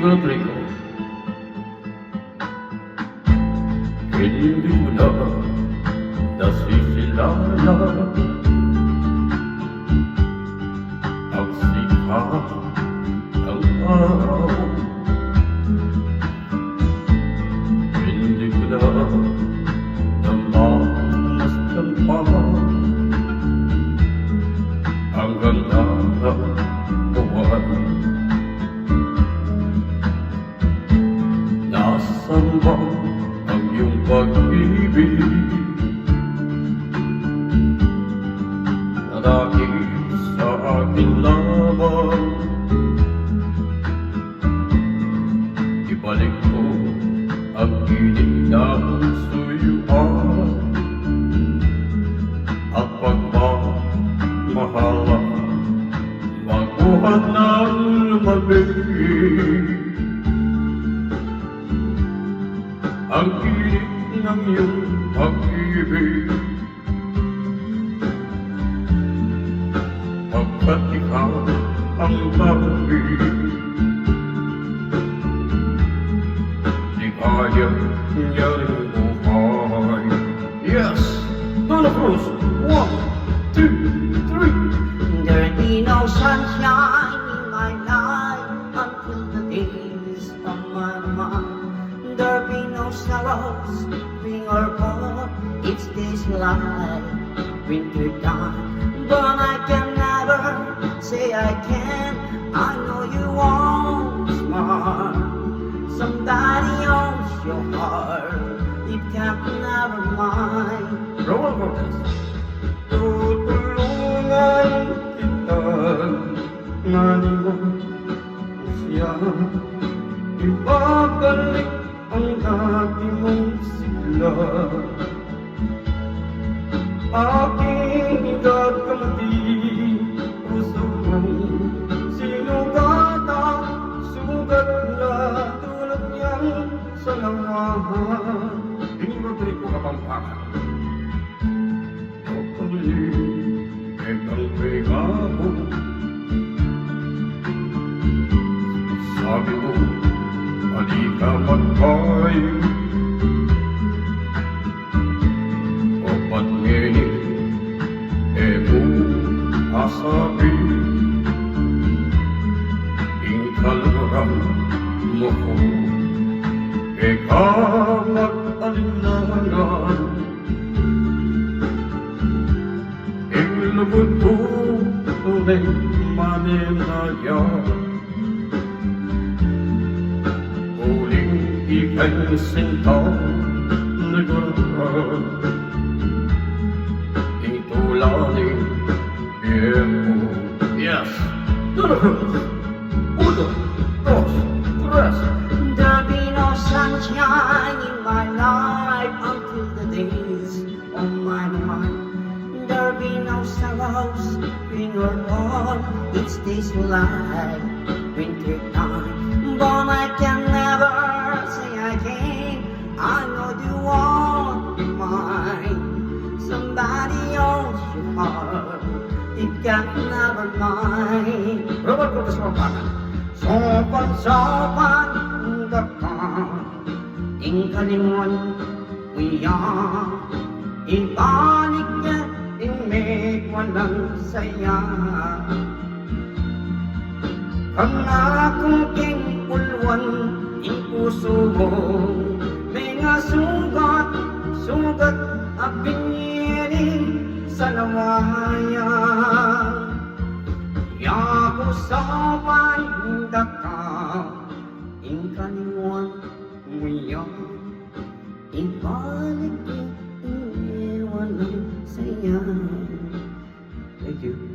Rodrigo, hindi ko na nasisilala ang sikat ng araw. Hindi ko na namastan pa ang ganda ng buwan. Nasaan ba ang iyong pag-ibig na dahil sa akin lamang? Ibalik ko ang tinig ng suyuan at pagmamahalan, magbuhat ng lumabig. Ang tinig ng iyong pag-ibig, pagkat ikaw ang pag-ibig, di kaya niya rin buhay. Yes! Donna Cruz! 1, 2, 3. There'll be no sunshine in my life until the days of my mind. There'll be no sorrows, spring or fall. It's this life, winter time. But I can never say I can. I know you won't smile. Somebody owns your heart. It can't never mind. Roel, cortez. Tutulungan kita, maniwag siya, ibabalik ang dati mong sigla. Aking gagamati, puso mong sinugatan, sugat na tulad niyang sa langahan. Rodrigo, KAPAMPANGAN. Ekang pega mo, sabi mo, halika magkain. O ba't ngayon, mo asabi, ingkaluran mo ko, eka mag-alinlangan. Ilubot ko ulit maninaya, uling ikay sinta nagara, itulaling emo. Yes! Donna Cruz! 1, 2, 3. There'll be no sunshine in my life until the days of my mind. There'll be no sorrows, spring or fall. It's this life, winter time. But I can never say I can. I know you won't be mine. Somebody owns your heart. It can never mind. Roel, cortez, KAPAMPANGAN. Sopan-sopan ka ka, ingkalingon kuya, ibalik ka, imig walang saya. Ang akong kingpulwan, puso mo, mga sugat apinyiring sa lawayan. Yaku sopan ka, ingkalingon kuya, ibalik ka, iwan ang saya. Thank you.